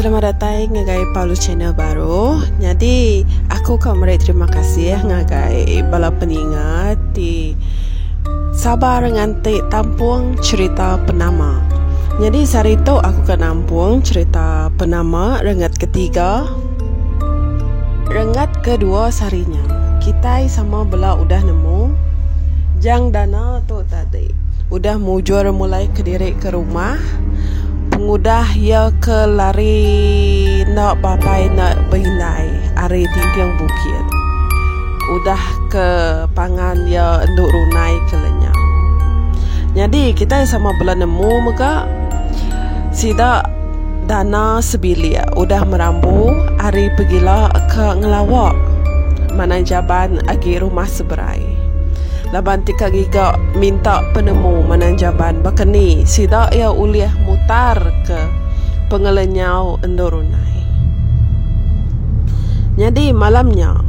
Selamat datang ngagai Paulu channel baru. Jadi aku kamari terima kasih ngagai bala peningat di sabar nganti tampung cerita penama. Jadi hari itu aku ke nampung cerita penama rengat ketiga. Rengat kedua sarinya. Kita sama bela udah nemu jang dana tu tadi. Udah mujur mulai ke diri ke rumah. Pengudah ya ke lari nak bapai nak berhindai ari tinggiang bukit. Udah ke pangan ya enduk runai ke lenyang. Jadi kita sama bela nemu maka sida dana sebilia udah merambu ari pergilah ke ngelawak mana jaban agi rumah seberai. Laban tika giga minta penemu menanjaban bakani sida ia uliah mutar ke pengelenyau endorunai. Jadi malamnya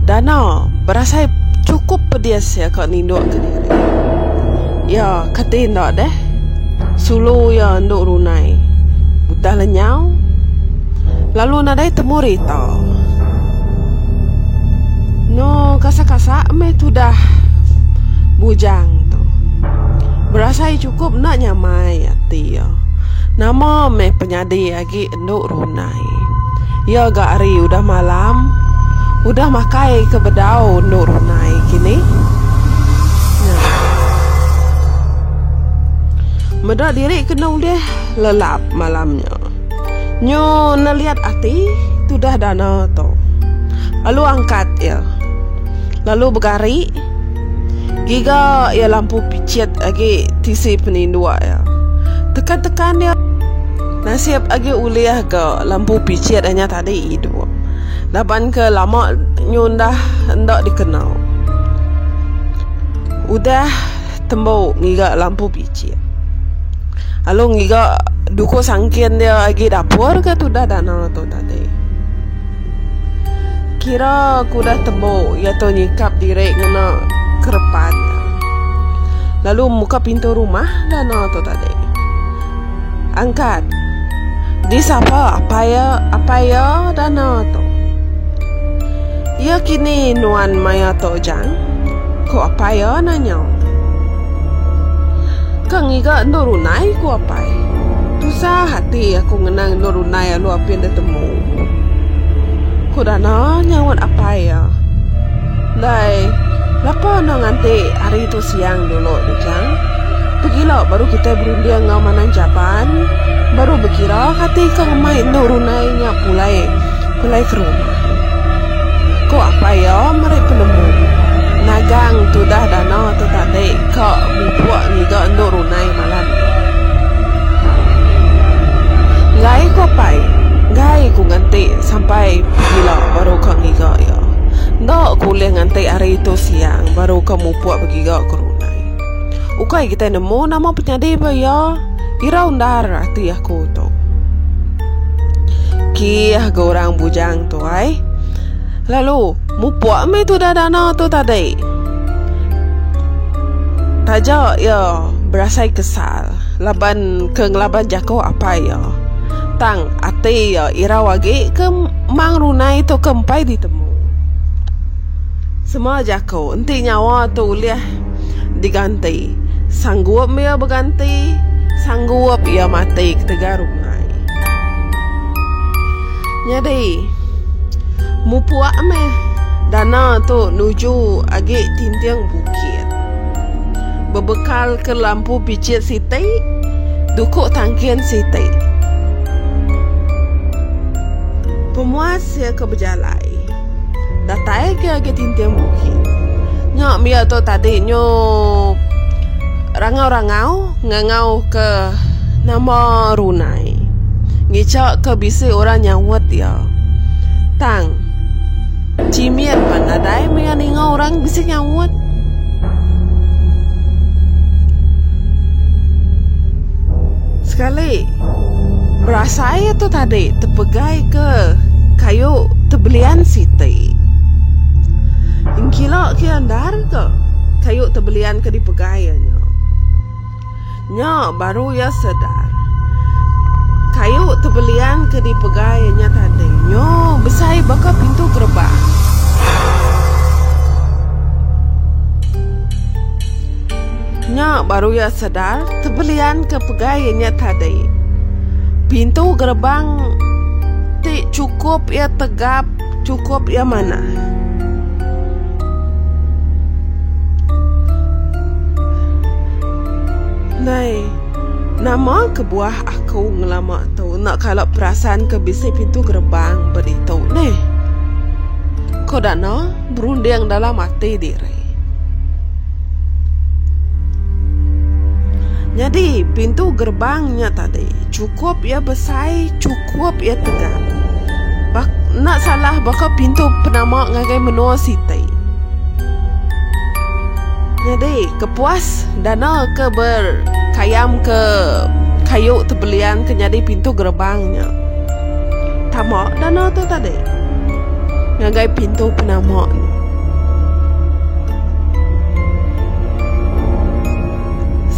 dana berasa cukup pedias ya kak ninduk ke diri. Ya katindak deh sulu ya endorunai udah lenyau. Lalu nadai temuri tau. No kasa-kasa me tu dah bujang tu berasa cukup nak nyamai hati ya. Nama me penyadi lagi enduk runai. Ya gak hari udah malam. Udah makai ke bedau enduk runai kini. Medak diri kena ulih lelap malamnya. Nyo nelihat hati tu dah dana tu. Lalu angkat ya. Lalu bergari giga ya lampu picit lagi tisi penindua ya. Tekan-tekan ya. Nasib lagi uliah ke lampu picit hanya tadi itu. Laban ke lama nyundah hendak dikenal. Udah tembau ngiga lampu picit. Lalu ngiga duko sangkin dia lagi dapur ke tu dah dana tu tadi. Kira aku dah tembau ya tu nyikap diri ngena kerepan. Lalu muka pintu rumah dana tu tadi. Angkat. Disapa apa ya dana tu. Ya kini nuan maya tu jang. Ko apa ya nanya. Kang iga ndorunai ko apa? Tusa hati aku ngenang ndorunai lu apa yang ditemu. Ko dana nyawat apa ya? Lai lapa no nganti hari itu siang dulu dikang. Pergilah baru kita berunding ngau menanjaban. Baru berkira hati kang main ndorunainya pulai ke rumah. Ko apa ya mereka penemu. Nagang tu dah dana tu tadi kau buat ngiga ndorunai malam. Ngai ko pai. Ngai ku nganti sampai pergilah baru kau ngiga ya. Ndak kuliah nganti hari itu siang baru kamu buat bergiga ke runai. Ukai kita nemu nama penyadi ya. Ira undar hati aku tu. Kiah ke orang bujang tu ai. Lalu mu buat me tu dah dana tu tadi. Taja ya berasa kesal. Laban jako apa ya. Tang ate ya ira wage ke mang runai tu kempai ditemu. Semua jako enti nyawa tu uliah diganti. Sanggup ya berganti. Sanggup ya mati ketegar runai. Jadi mupuak me dana tu nuju agi tintiang bukit. Berbekal ke lampu picit siti, dukuk tangkian siti. Pemuas ya ke berjalai. Datai ke agi tintiang bukit. Nyak mia tu tadi nyo rangau-rangau ngangau ke nama runai. Ngicak ke bisi orang nyawat ya. Tang cimian pandadai menganinga orang bisa nyawat. Sekali berasa ya tu tadi terpegai ke kayu terbelian siti. Ingkila ke andar ke kayu terbelian ke dipegainya. Nya baru ya sedar. kayu tebelian ke di pegainya tadi. Nyo besai baka pintu gerbang. Nya baru ya sadar tebelian ke pegainya tadi. Pintu gerbang cukup ya tegap, cukup ya mana. Nai, nama kebuah aku ngelama tu nak kalau perasaan ke bisi pintu gerbang beritahu nih. Kau dana berunding dalam hati diri. Jadi pintu gerbangnya tadi cukup ya besai, cukup ya tegap. Nak salah baka pintu penama ngagai menua sitai. Jadi kepuas dana ke berkayam ke kayu tebelian ke jadi pintu gerbangnya. Tamak dana tu tadi ngagai pintu penama.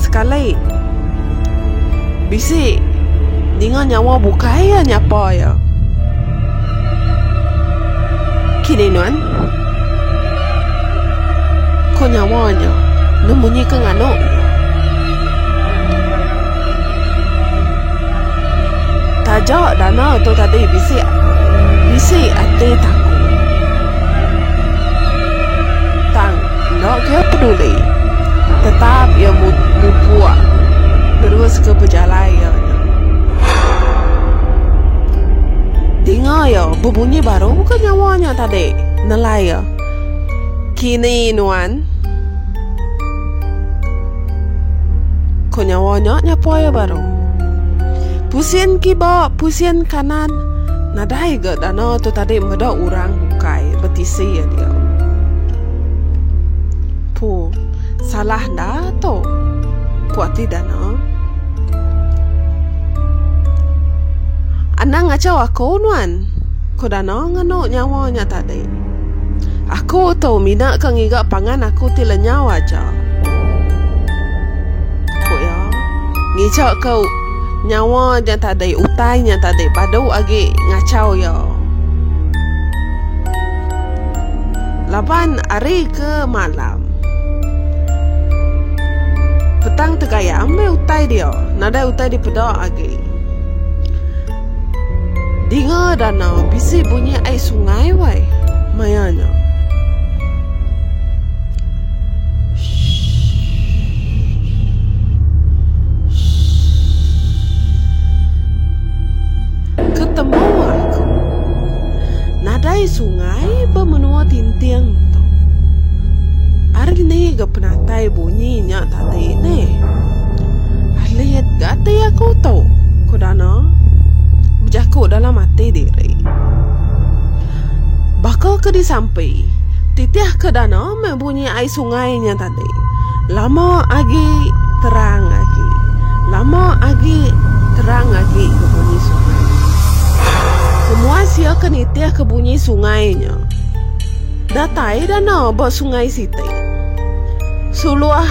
Sekali bisi dengan nyawa bukaya nyapa ya. Kini nuan ko nyawanya nemunyi ke ngano. Tajak dana tu tadi bisi ate takut. Tang nak dia peduli. Tetap ia buat terus ke perjalanan. Dengar ya, berbunyi baru bukan nyawanya tadi. Nelai ya. Kini nuan. Ko nyawanya nyapa ya baru. Pusing kibak, pusing kanan. Nadai ke dana tu tadi meda orang bukai betisi ya dia. Puh. Salah dah tu puati dana. Anang ngacau aku nuan. Ko dana ngano nyawanya tadi. Aku tahu mina ke ngigak pangan aku tila nyawa aja. Ko ya ngicau kau nyawa yang tadi, utainya tadi badu agi ngacau ya. Laban hari ke malam. Petang tegaya ambil utai dia. Nada utai di pedak lagi. Dengar dana bisi bunyi air sungai wai. Mayanya. Ketemu aku. Nadai sungai bermenua tintiang tu. Hari ni ke penatai bunyinya tadi ni. Lihat gati aku tahu. Ko dana berjakut dalam hati diri. Bakal ke di sampai titiah ke dana membunyi air sungainya tadi. Lama lagi terang lagi. Lama lagi terang lagi ke bunyi sungai. Kemuas ia ke nitiah ke bunyi sungainya. Datai dana buat sungai siti. Suluah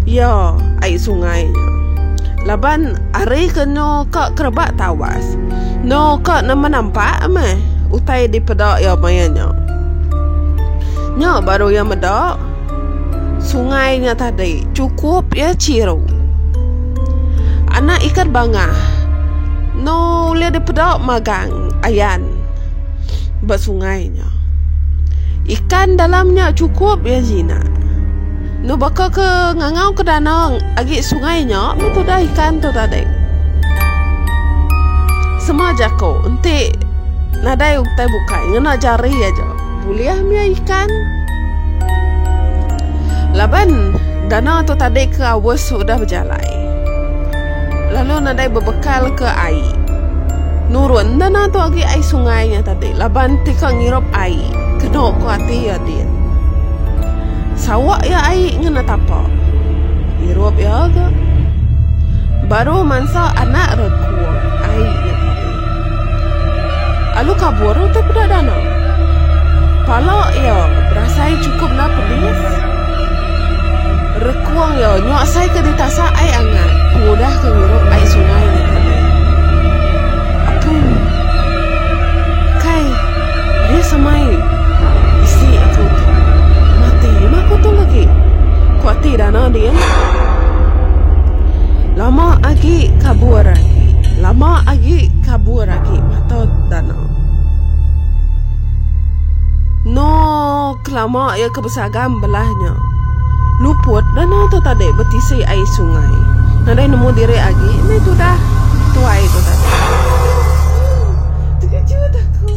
ya air sungainya. Laban hari kena kak kerebak tawas. No kak nama nampak meh. Utai di pedak ya mayanya. Nya baru ya medak. Sungainya tadi cukup ya ciru. Anak ikan bangah. No lihat di pedak magang ayan. Bersungainya. Ikan dalamnya cukup ya jina. No baka ke ngangau ke danau agi sungainya itu dah ikan tu tadi. Semua jako ente nadai uktai bukai ngena jari aja. Buliah mia ikan. Laban danau tu tadi ke awas sudah berjalan. Lalu nadai berbekal ke air. Nurun danau tu agi air sungainya tadi. Laban tika ngirop air. Kena ku hati ya dia. Sawak ya air ngena tapak. Irup ya ke. Baru mansa anak rekuang air ya tadi. Alu kabur tu pada danau. Palak ya berasai cukup na pedis. Rekuang ya nyuak saya ke ditasa air angat. Mudah ke ngirup air sungai ni tadi. kelama ya kebesagam belahnya. Luput dan tu tadi betisi air sungai. Nadai nemu diri lagi, ini tu dah tuai tu tadi. Terkejut aku.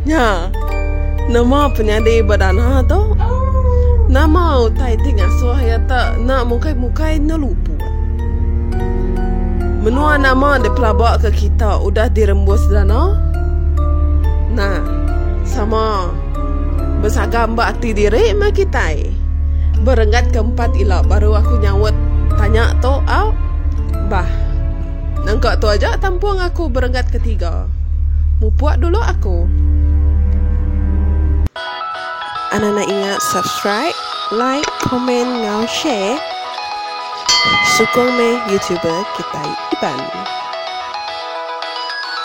Ya, nama penyadi badana tu. Nama utai tinggal so ya tak nak mukai no luput. Menua nama de pelabak ke kita udah dirembus dana. Nah, sama besagam bakti diri mak kita. Berenggat keempat ilak baru aku nyawut tanya tu bah. Nangkak tu aja tampuang aku berenggat ketiga. Mupuak dulu aku. Anak-anak ingat subscribe, like, komen, ngau share. Sukong me YouTuber kita Iban.